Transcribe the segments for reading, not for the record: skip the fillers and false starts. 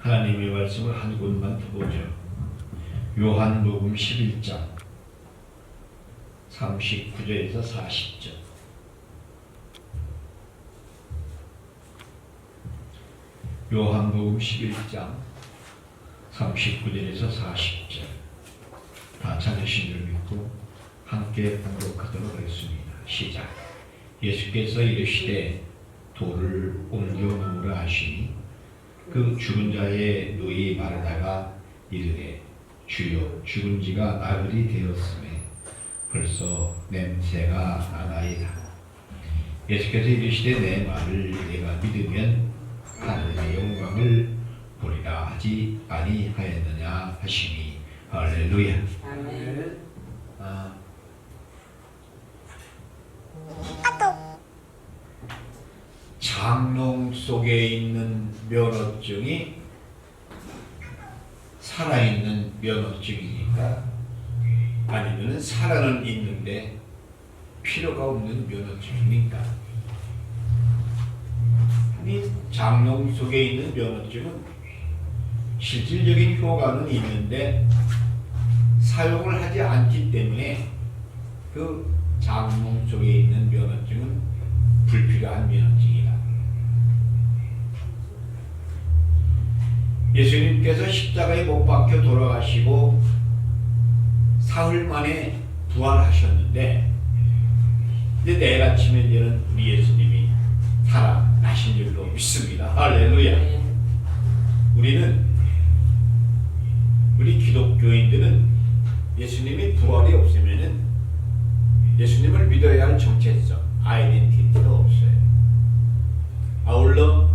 하나님의 말씀을 한 곳만 보죠. 요한복음 11장 39절에서 40절. 요한복음 11장 39절에서 40절. 다 찾으신 줄 믿고 함께 봉독하도록 하겠습니다. 시작. 예수께서 이르시되 돌을 옮겨 놓으라 하시니 그 죽은 자의 노이 마르다가 이르되 주여 죽은 지가 나흘이 되었음에 벌써 냄새가 나나이다. 예수께서 이르시되 내 말을 내가 믿으면 하늘의 영광을 보리라 하지 아니하였느냐 하시니 할렐루야. 아멘. 장롱 속에 있는 면허증이 살아있는 면허증이니까, 아니면 살아는 있는데 필요가 없는 면허증이니까. 이 장롱 속에 있는 면허증은 실질적인 효과는 있는데 사용을 하지 않기 때문에 그 장롱 속에 있는 면허증은 불필요한 면허증이다. 예수님께서 십자가에 못 박혀 돌아가시고 사흘 만에 부활하셨는데, 이제 내일 아침에 이제는 우리 예수님이 살아나신 줄로 믿습니다. 할렐루야. 우리 기독교인들은 예수님이 부활이 없으면은 예수님을 믿어야 할 정체성, 아이덴티티가 없어요. 아울러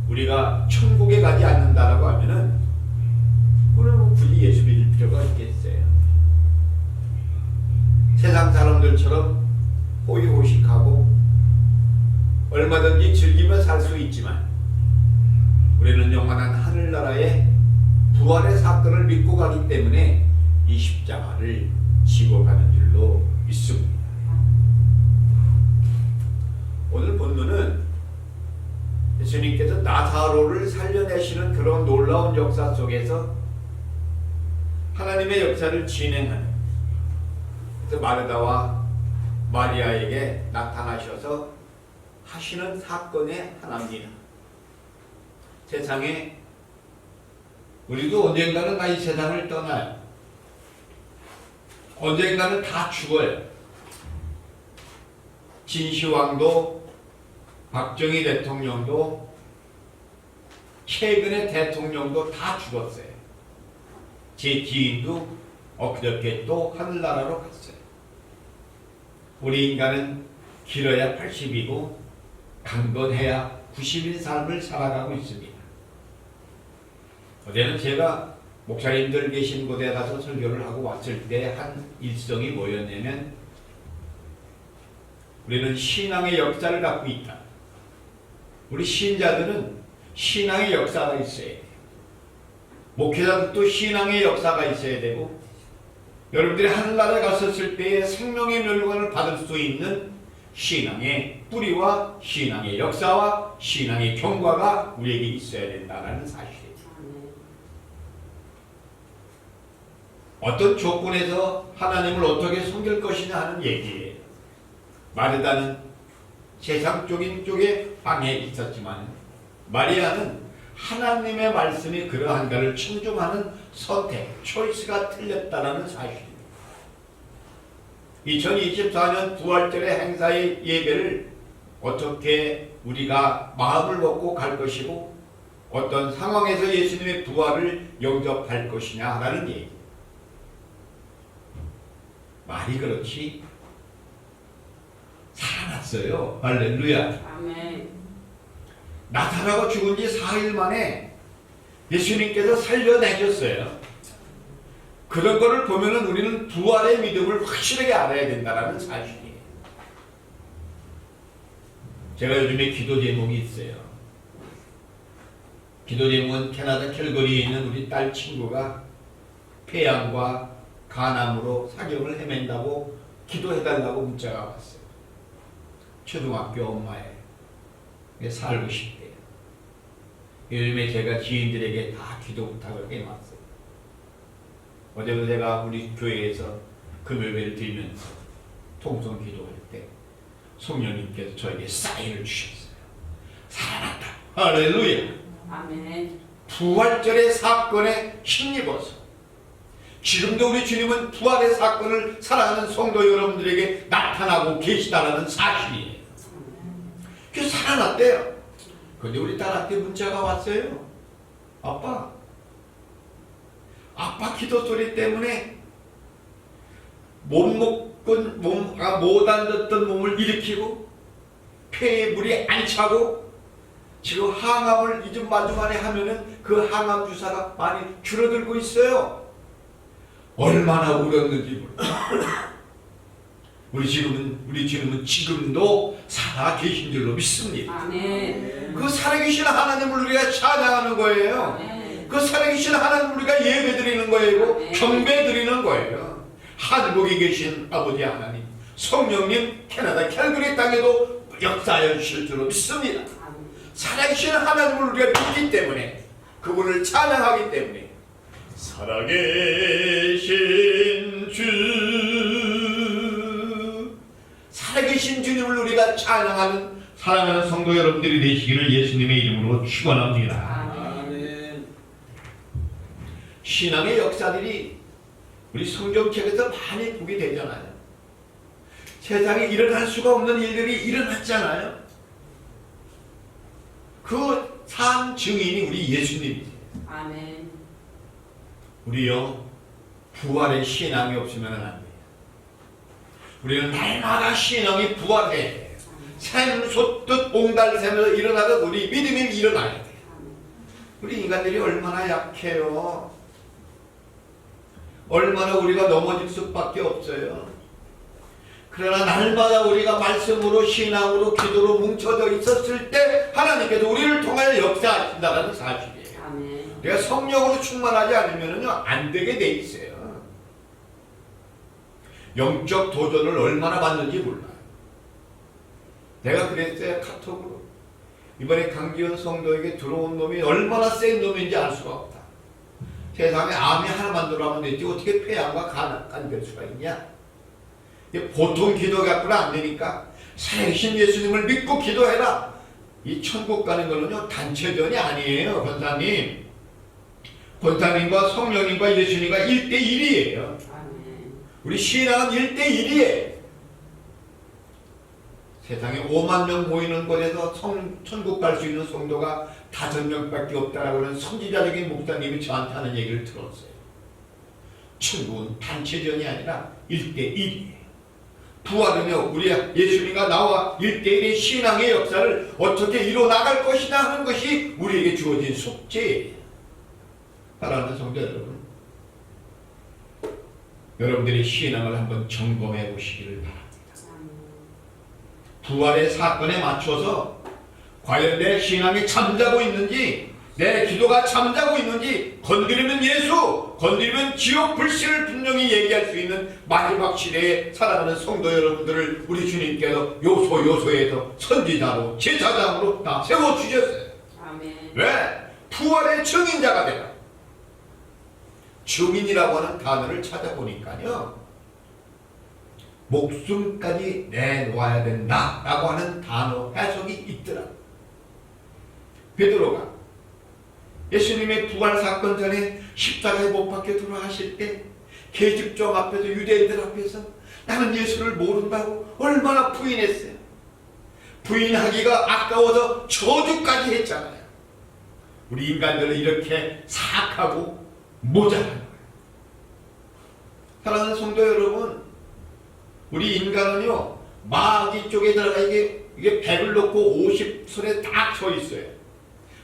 우리가 천국에 가지 않는다라고 하면은 그러면 굳이 예수 믿을 필요가 있겠어요. 세상 사람들처럼 호의호식하고 얼마든지 즐기며 살 수 있지만 우리는 영원한 하늘나라의 부활의 사건을 믿고 가기 때문에 이 십자가를 지고 가는 줄로 믿습니다. 오늘 본문은 예수님께서 나사로를 살려내시는 그런 놀라운 역사 속에서 하나님의 역사를 진행하는, 그래서 마르다와 마리아에게 나타나셔서 하시는 사건의 하나입니다. 세상에 우리도 언젠가는 다 이 세상을 떠나요. 언젠가는 다 죽어요. 진시황도, 박정희 대통령도, 최근의 대통령도 다 죽었어요. 제 지인도 엊그저께 또 하늘나라로 갔어요. 우리 인간은 길어야 80이고 강건해야 90인 삶을 살아가고 있습니다. 어제는 제가 목사님들 계신 곳에 가서 설교를 하고 왔을 때 한 일성이 뭐였냐면, 우리는 신앙의 역사를 갖고 있다. 우리 신자들은 신앙의 역사가 있어야 돼요. 목회자들도 신앙의 역사가 있어야 되고, 여러분들이 하늘나라에 갔었을 때의 생명의 멸관을 받을 수 있는 신앙의 뿌리와 신앙의 역사와 신앙의 경과가 우리에게 있어야 된다는 사실이에요. 어떤 조건에서 하나님을 어떻게 섬길 것이냐 하는 얘기예요. 마르다는 세상적인 쪽에 방에 있었지만 마리아는 하나님의 말씀이 그러한가를 청중하는 선택, 초이스가 틀렸다는 사실입니다. 2024년 부활절의 행사의 예배를 어떻게 우리가 마음을 먹고 갈 것이고 어떤 상황에서 예수님의 부활을 영접할 것이냐 하는 얘기. 말이 그렇지 살아났어요. 할렐루야. 아멘. 나타나고 죽은 지 4일 만에 예수님께서 살려내셨어요. 그런 거를 보면은 우리는 부활의 믿음을 확실하게 알아야 된다는 사실이에요. 제가 요즘에 기도 제목이 있어요. 기도 제목은 캐나다 캘거리에 있는 우리 딸 친구가 폐암과 간암으로 사경을 헤맨다고 기도해달라고 문자가 왔어요. 초등학교 엄마에 살고 싶대요. 요즘에 제가 지인들에게 다 기도 부탁을 해놨어요. 어제도 제가 우리 교회에서 금요일을 드리면서 통성 기도할 때 성령님께서 저에게 사인을 주셨어요. 살아났다. 할렐루야. 아멘. 부활절의 사건에 힘입어서 지금도 우리 주님은 부활의 사건을 사랑하는 성도 여러분들에게 나타나고 계시다는 사실이에요. 그래서 살아났대요. 근데 우리 딸한테 문자가 왔어요. 아빠 기도 소리 때문에 못 앉았던 몸을 일으키고 폐에 물이 안 차고 지금 항암을 이좀 마주만에 하면은 그 항암 주사가 많이 줄어들고 있어요. 얼마나 울었는지 몰라. 우리 주님은 지금도 살아 계신 줄로 믿습니다. 아멘. 그 살아계신 하나님을 우리가 찬양하는 거예요. 아멘. 그 살아계신 하나님을 우리가 예배드리는 거예요. 아멘. 경배드리는 거예요. 하늘국에 계신 아버지 하나님, 성령님 캐나다 캘거리 땅에도 역사하여 주실 줄로 믿습니다. 아멘. 살아계신 하나님을 우리가 믿기 때문에, 그분을 찬양하기 때문에, 살아계신 살아계신 주님을 우리가 찬양하는 사랑하는 성도 여러분들이 되시기를 예수님의 이름으로 축원합니다. 아멘. 신앙의 역사들이 우리 성경책에서 많이 보게 되잖아요. 세상에 일어날 수가 없는 일들이 일어났잖아요. 그 산 증인이 우리 예수님이세요. 아멘. 우리요, 부활의 신앙이 없으면 안 돼요. 우리는 날마다 신앙이 부활해야 돼요. 샘 솟듯 옹달샘에서 일어나듯 우리 믿음이 일어나야 돼요. 우리 인간들이 얼마나 약해요. 얼마나 우리가 넘어질 수밖에 없어요. 그러나 날마다 우리가 말씀으로 신앙으로 기도로 뭉쳐져 있었을 때 하나님께서 우리를 통하여 역사하신다는 사실이에요. 아멘. 우리가 성령으로 충만하지 않으면요 안 되게 돼 있어요. 영적 도전을 얼마나 받는지 몰라요. 내가 그랬어요. 카톡으로. 이번에 강기현 성도에게 들어온 놈이 얼마나 센 놈인지 알 수가 없다. 세상에 암이 하나만 들어가면 되지 어떻게 폐암과 간될 수가 있냐. 보통 기도 갖고는 안 되니까 살아계신 예수님을 믿고 기도해라. 이 천국 가는 거는요 단체전이 아니에요. 권사님. 권사님과 성령님과 예수님과 1대1이에요. 우리 신앙은 1대1이에요. 세상에 5만 명 모이는 곳에서 천국 갈 수 있는 성도가 5명밖에 없다라고 하는 선지자적인 목사님이 저한테 하는 얘기를 들었어요. 천국은 단체전이 아니라 1대1이에요. 부활은요, 우리 예수님과 나와 1대1의 신앙의 역사를 어떻게 이뤄나갈 것이냐 하는 것이 우리에게 주어진 숙제예요. 사랑하는 성도 여러분, 여러분들의 신앙을 한번 점검해 보시기를 바랍니다. 부활의 사건에 맞춰서 과연 내 신앙이 잠자고 있는지, 내 기도가 잠자고 있는지, 건드리면 예수, 건드리면 지옥 불신을 분명히 얘기할 수 있는 마지막 시대에 살아가는 성도 여러분들을 우리 주님께서 요소에서 선지자로 제사장으로 다 세워주셨어요. 아멘. 왜? 부활의 증인자가 되라. 증인이라고 하는 단어를 찾아보니까요, 목숨까지 내놓아야 된다라고 하는 단어 해석이 있더라고요. 베드로가 예수님의 부활 사건 전에 십자가에 못 박혀 돌아가실 때 계집종 앞에서 유대인들 앞에서 나는 예수를 모른다고 얼마나 부인했어요. 부인하기가 아까워서 저주까지 했잖아요. 우리 인간들은 이렇게 사악하고 모자란 거예요. 사랑하는 성도 여러분, 우리 인간은요 마귀 쪽에 들어가 이게 백을 놓고 50손에 딱 서 있어요.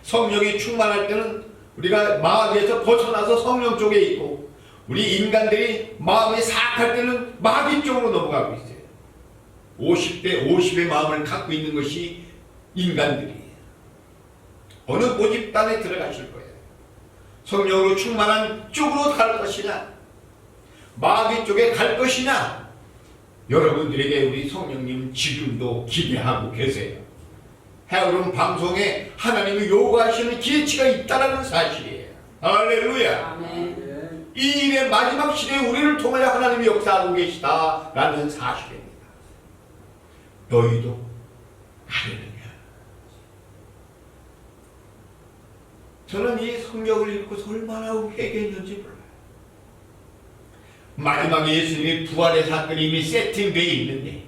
성령이 충만할 때는 우리가 마귀에서 벗어나서 성령 쪽에 있고, 우리 인간들이 마음이 사악할 때는 마귀 쪽으로 넘어가고 있어요. 50대 50의 마음을 갖고 있는 것이 인간들이에요. 어느 모집단에 들어가실 거예요. 성령으로 충만한 쪽으로 갈 것이냐, 마귀 쪽에 갈 것이냐, 여러분들에게 우리 성령님 지금도 기대하고 계세요. 헤어름 방송에 하나님이 요구하시는 기회치가 있다는 사실이에요. 할렐루야. 아멘. 이 일의 마지막 시대에 우리를 통하여 하나님이 역사하고 계시다라는 사실입니다. 너희도 하려느냐? 저는 이 성경을 읽고서 얼마나 회개했는지 몰라요. 마지막에 예수님이 부활의 사건이 이미 세팅되어 있는데,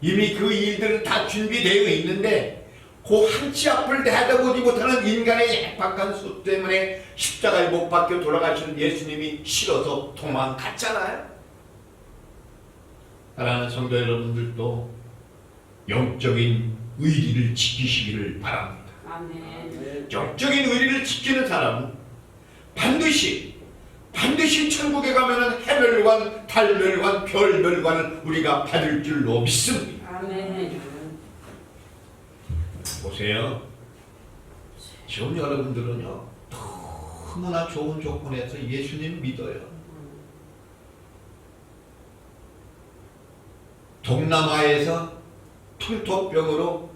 이미 그 일들은 다 준비되어 있는데, 그 한치 앞을 내다보지 못하는 인간의 약박한 수 때문에 십자가에 못 박혀 돌아가시는 예수님이 싫어서 도망갔잖아요. 사랑하는 성도 여러분들도 영적인 의리를 지키시기를 바랍니다. 아멘. 영적인 의리를 지키는 사람은 반드시 천국에 가면은 해멸관, 달멸관, 별멸관을 우리가 받을 줄로 믿습니다. 아멘. 보세요. 지금 여러분들은요, 너무나 좋은 조건에서 예수님 믿어요. 동남아에서 풍토병으로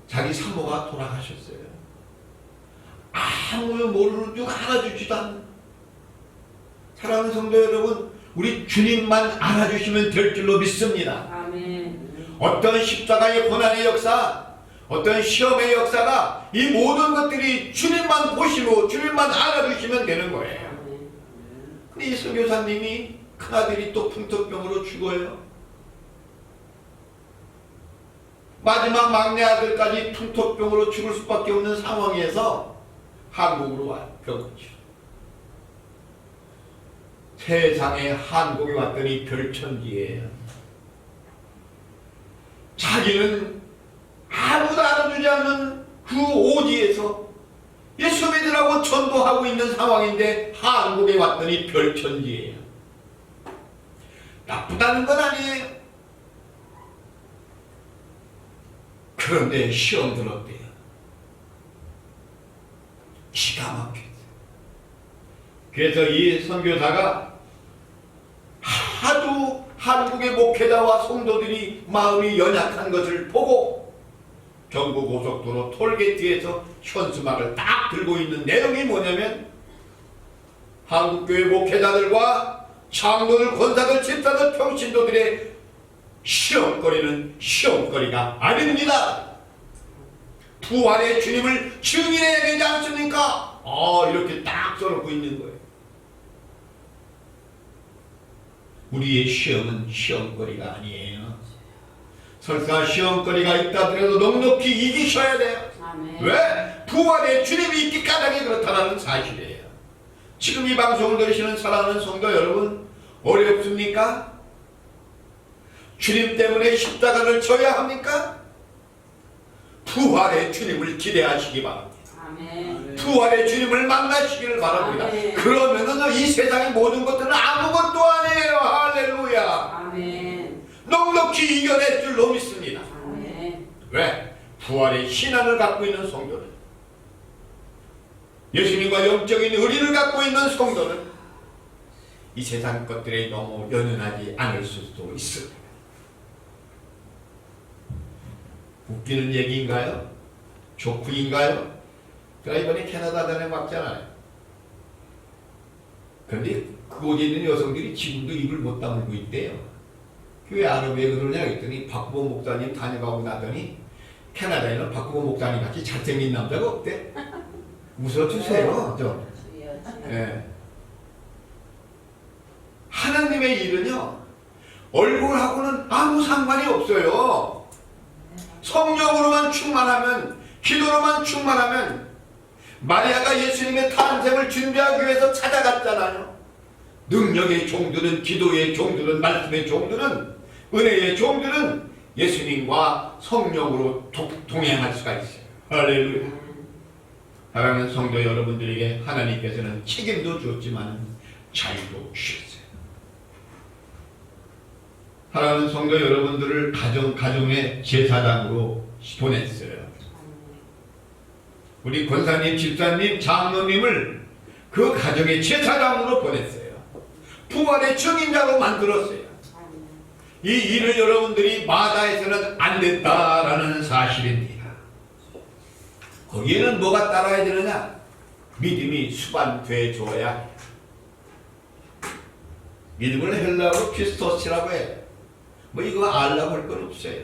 자기 사모가 돌아가셨어요. 아무도 모르는 중 알아주지도 않는. 사랑하는 성도 여러분, 우리 주님만 알아주시면 될 줄로 믿습니다. 아멘. 어떤 십자가의 고난의 역사, 어떤 시험의 역사가 이 모든 것들이 주님만 보시고 주님만 알아주시면 되는 거예요. 아멘. 근데 이 선교사님이 큰아들이 또 풍토병으로 죽어요. 마지막 막내 아들까지 풍토병으로 죽을 수밖에 없는 상황에서 한국으로 와요. 병원치료. 세상에 한국에 왔더니 별천지예요. 자기는 아무도 알아주지 않는 그 오지에서 예수 믿으라고 전도하고 있는 상황인데 한국에 왔더니 별천지예요. 나쁘다는 건 아니에요. 그런데 시험 들었대요. 기가 막혔어요. 그래서 이 선교사가 하도 한국의 목회자와 성도들이 마음이 연약한 것을 보고 경부고속도로 톨게이트에서 현수막을 딱 들고 있는 내용이 뭐냐면, 한국교회 목회자들과 장로들, 권사들, 집사들, 평신도들의 시험거리는 시험거리가 아닙니다. 부활의 주님을 증인해야 되지 않습니까? 이렇게 딱 써놓고 있는 거예요. 우리의 시험은 시험거리가 아니에요. 설사 시험거리가 있다 하더라도 넉넉히 이기셔야 돼요. 아멘. 왜? 부활의 주님이 있기 까닭에 그렇다는 사실이에요. 지금 이 방송을 들으시는 사랑하는 성도 여러분, 어렵습니까? 주님 때문에 십자가를 져야 합니까? 부활의 주님을 기대하시기 바랍니다. 아멘. 부활의 주님을 만나시기를 바랍니다. 아멘. 그러면은 이 세상의 모든 것들은 아무것도 아니에요. 할렐루야. 아멘. 넉넉히 이겨낼 줄로 믿습니다. 아멘. 왜? 부활의 신앙을 갖고 있는 성도는, 예수님과 영적인 의리를 갖고 있는 성도는 이 세상 것들에 너무 연연하지 않을 수도 있습니다. 웃기는 얘기인가요? 조크인가요? 제가 이번에 캐나다전에 왔잖아요. 그런데 그곳에 있는 여성들이 지금도 입을 못 다물고 있대요. 왜 안 왜 그러냐 했더니 박구보 목사님 다녀가고 나더니 캐나다에는 박구보 목사님 같이 잘생긴 남자가 없대. 웃어주세요. 좀. 예. 하나님의 일은요, 얼굴하고는 아무 상관이 없어요. 성령으로만 충만하면, 기도로만 충만하면, 마리아가 예수님의 탄생을 준비하기 위해서 찾아갔잖아요. 능력의 종들은, 기도의 종들은, 말씀의 종들은, 은혜의 종들은 예수님과 성령으로 동행할 수가 있어요. 할렐루야. 사랑하는 성도 여러분들에게 하나님께서는 책임도 줬지만 자유도 주셨어요. 사랑하는 성도 여러분들을 가정의 제사장으로 보냈어요. 우리 권사님, 집사님, 장로님을 그 가정의 제사장으로 보냈어요. 부활의 증인자로 만들었어요. 이 일을 여러분들이 마다해서는 안 됐다라는 사실입니다. 거기에는 뭐가 따라야 되느냐? 믿음이 수반돼 줘야 해요. 믿음을 헬라어로 피스토스라고 해요. 뭐 이거 알라고 할 건 없어요.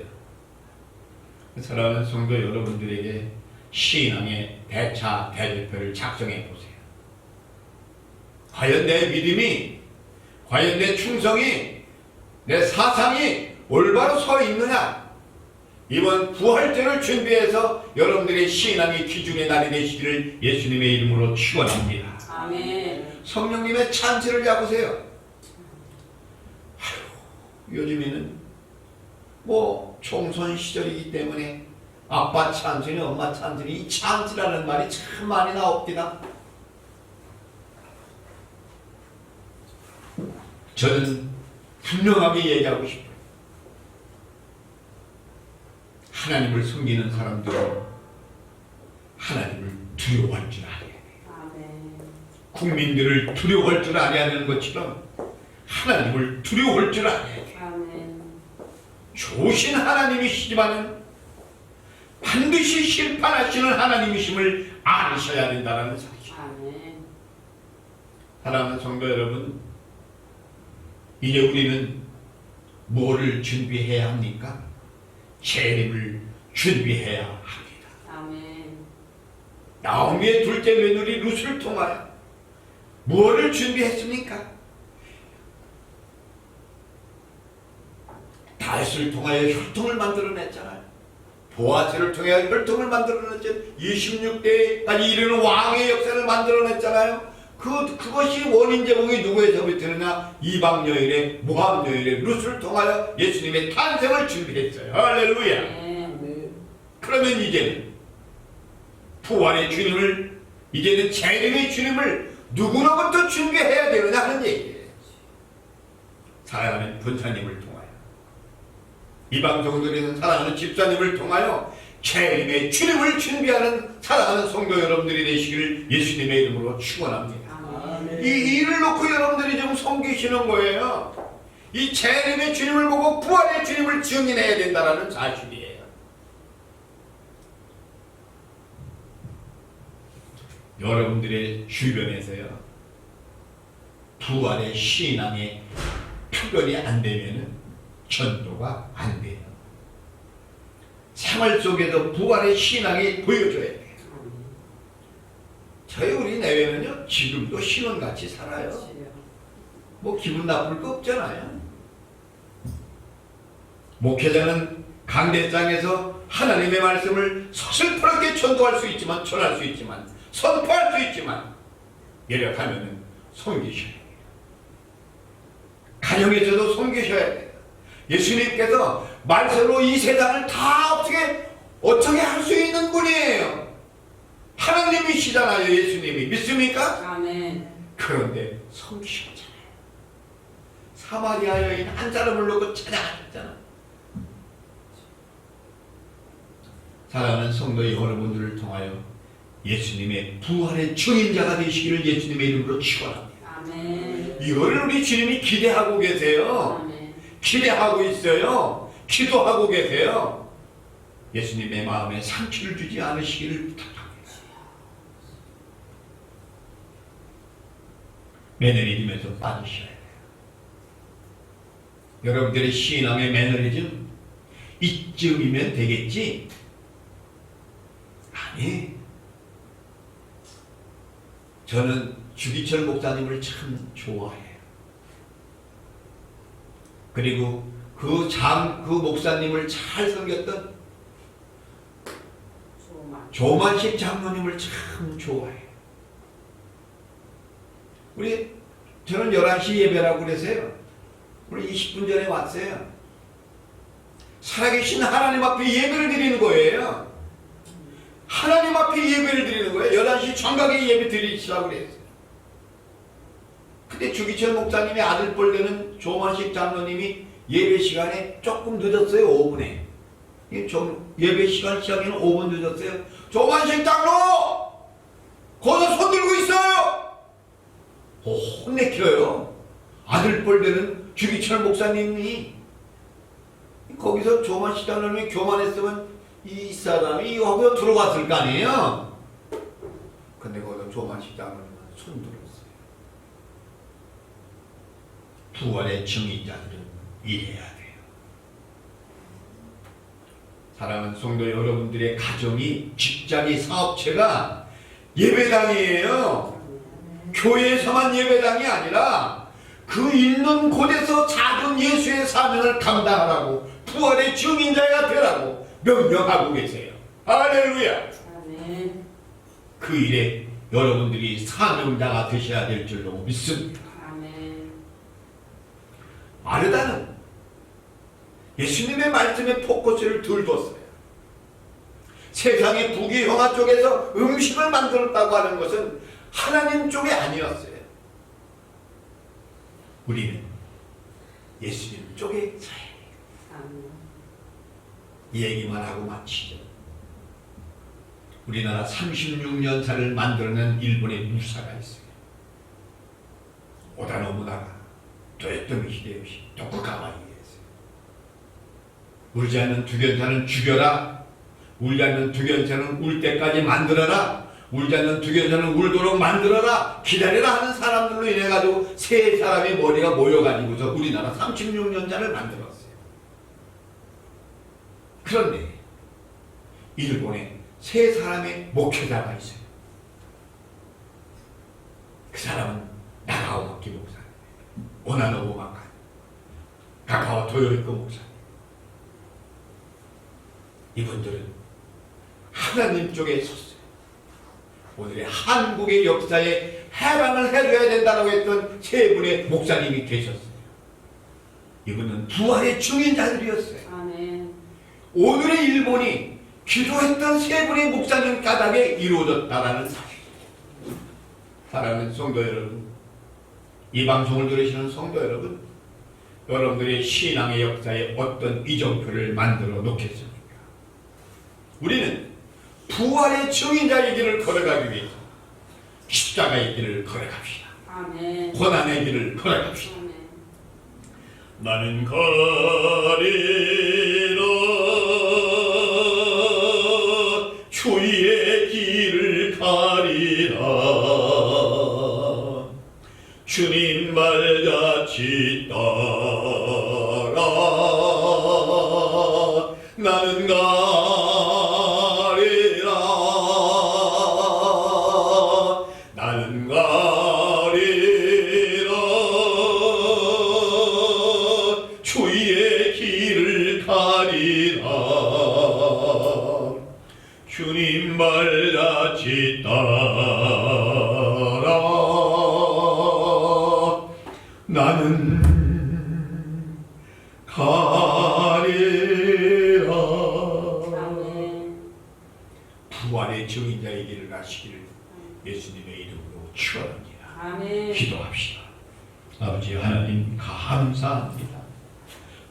사랑하는 성도 여러분들에게 신앙의 대차 대조표를 작성해 보세요. 과연 내 믿음이, 과연 내 충성이, 내 사상이 올바로 서 있느냐? 이번 부활절을 준비해서 여러분들의 신앙의 기준의 날이 되시기를 예수님의 이름으로 축원합니다. 아멘. 성령님의 찬스를 잡으세요. 요즘에는 뭐 총선 시절이기 때문에 아빠 찬스니 엄마 찬스니 이 찬스라는 말이 참 많이 나옵니다. 저는 분명하게 얘기하고 싶어요. 하나님을 섬기는 사람들은 하나님을 두려워할 줄 알아야 돼요. 아멘. 국민들을 두려워할 줄 알아야 하는 것처럼 하나님을 두려워할 줄 알아야 돼요. 아멘. 좋으신 하나님이시지만은 반드시 심판하시는 하나님이심을 아셔야 된다는 사실. 아멘. 사랑하는 성도 여러분, 이제 우리는 뭐를 준비해야 합니까? 재림을 준비해야 합니다. 아멘. 나오미의 둘째 며느리 룻을 통하여 무엇을 준비했습니까? 다윗을 통하여 혈통을 만들어냈잖아요. 보아스를 통하여 혈통을 만들어냈잖아요. 26대까지 이르는 왕의 역사를 만들어냈잖아요. 그것이 원인 제공이 누구에서부터느냐? 이방 여인의 모함 여인의 룻을 통하여 예수님의 탄생을 준비했어요. 할렐루야. 아멘. 그러면 이제는 부활의 주님을, 이제는 재림의 주님을 누구로부터 준비해야 되느냐 하는 얘기예요. 사랑하는 본사님을 통하여, 이 방송을 듣는 사랑하는 집사님을 통하여 재림의 주님을 준비하는 사랑하는 성도 여러분들이 되시기를 예수님의 이름으로 축원합니다. 아멘. 이 일을 놓고 여러분들이 좀 섬기시는 거예요. 이 재림의 주님을 보고 부활의 주님을 증인해야 된다는 사실이에요. 여러분들의 주변에서요, 부활의 신앙의 표현이 안 되면은 전도가 안 돼요. 생활 속에서 부활의 신앙이 보여줘야 돼요. 저희 우리 내외는요, 지금도 신혼같이 살아요. 뭐 기분 나쁠 거 없잖아요. 목회자는 강대상에서 하나님의 말씀을 서슬프럽게 전도할 수 있지만, 전할 수 있지만, 선포할 수 있지만, 예력하면은 섬기셔야 돼요. 가정에서도 섬기셔야 돼요. 예수님께서 말씀으로 이 세상을 다 어떻게 할 수 있는 분이에요. 하나님이시잖아요. 예수님이. 믿습니까? 아멘. 그런데 섬기셨잖아요. 사마리아 여인 한 사람을 놓고 찾아가셨잖아. 사랑하는 성도 여러분들을 통하여 예수님의 부활의 증인자가 되시기를 예수님의 이름으로 축원합니다. 아멘. 이거를 우리 주님이 기대하고 계세요. 아멘. 기대하고 있어요. 기도하고 계세요. 예수님의 마음에 상처를 주지 않으시기를 부탁합니다. 매너리즘에서 빠지셔야 돼요. 여러분들의 신앙의 매너리즘 이쯤이면 되겠지? 아니, 저는 주기철 목사님을 참 좋아해요. 그리고 그 목사님을 잘 섬겼던 조만식 장로님을 참 좋아해요. 저는 11시 예배라고 그래서요, 우리 20분 전에 왔어요. 살아계신 하나님 앞에 예배를 드리는 거예요. 하나님 앞에 예배를 드리는 거예요. 11시 정각에 예배 드리시라고 그랬어요. 근데 주기철 목사님의 아들뻘 되는 조만식 장로님이 예배 시간에 조금 늦었어요. 5분에. 예배 시간 시작에는 5분 늦었어요. 조만식 장로! 거기서 손 들고 있어요! 혼내켜요. 아들뻘 되는 주기철 목사님이 거기서 교만시키는 놈이 교만했으면 이 사람이 이거 하고 들어갔을 거 아니에요? 근데 거기서 교만시키는 놈이 손 들었어요. 부활의 증인자들은 이래야 돼요. 사랑하는 성도 여러분들의 가정이, 직장이, 사업체가 예배당이에요. 교회에서만 예배당이 아니라 그 있는 곳에서 작은 예수의 사명을 감당하라고, 부활의 증인자가 되라고 명령하고 계세요. 할렐루야. 아멘. 그 일에 여러분들이 사명자가 되셔야 될 줄로 믿습니다. 아멘. 마르다는 예수님의 말씀에 포커스를 덜 뒀어요. 세상의 부귀영화 쪽에서 음식을 만들었다고 하는 것은 하나님 쪽이 아니었어요. 우리는 예수님 쪽에 서야 해요. 아멘. 이 얘기만 하고 마치죠. 우리나라 36년사를 만들어낸 일본의 무사가 있어요. 오다 노부나가, 토요토미 히데요시, 토쿠가와이였어요. 울지 않는 두견사는 죽여라. 울지 않는 두견사는 울 때까지 만들어라. 울지 않는 두견사는 울도록 만들어라. 기다려라 하는 사람들로 인해 가지고 세 사람의 머리가 모여가지고서 우리나라 36년자를 만들었어요. 그런데 일본에 세 사람의 목회자가 있어요. 그 사람은 나가오 마키 목사님, 오나노부 마카, 가카와 토요리코 목사님. 이분들은 하나님 쪽에 섰어요. 오늘의 한국의 역사에 해방을 해줘야 된다고 했던 세 분의 목사님이 계셨어요. 이분은 부활의 증인자들이었어요. 아멘. 오늘의 일본이 기도했던 세 분의 목사님 까닭에 이루어졌다라는 사실. 사랑하는 성도 여러분, 이 방송을 들으시는 성도 여러분, 여러분들의 신앙의 역사에 어떤 이정표를 만들어 놓겠습니까? 우리는 부활의 증인자의 길을 걸어가기 위해서 십자가의 길을 걸어갑시다. 아멘. 고난의 길을 걸어갑시다. 아멘. 나는 가리라 주의 길을 가리라 주님 발자취 따라 나는 가리라 나는 가리라 주의 길을 가리라 주님 발자취 따라 나는 가리라. 아멘. 부활의 증인자의 길을 가시기를 예수님의 이름으로 축원합니다. 아멘. 기도합시다. 아버지 하나님 감사합니다.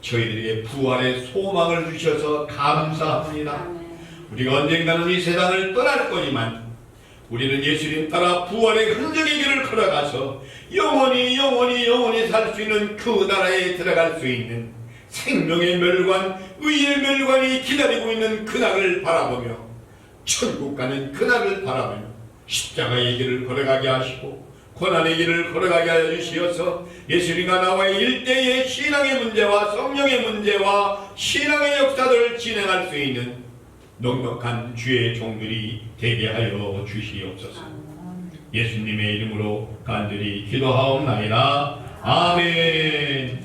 저희들에게 부활의 소망을 주셔서 감사합니다. 아멘. 우리가 언젠가는 이 세상을 떠날 거지만 우리는 예수님 따라 부활의 흔적의 길을 걸어가서 영원히 살 수 있는 그 나라에 들어갈 수 있는 생명의 멸관, 의의 멸관이 기다리고 있는 그날을 바라보며 천국 가는 그날을 바라보며 십자가의 길을 걸어가게 하시고 고난의 길을 걸어가게 하여 주시어서 예수님과 나와의 일대의 신앙의 문제와 성령의 문제와 신앙의 역사들을 진행할 수 있는 넉넉한 주의 종들이 되게 하여 주시옵소서. 예수님의 이름으로 간절히 기도하옵나이다. 아멘.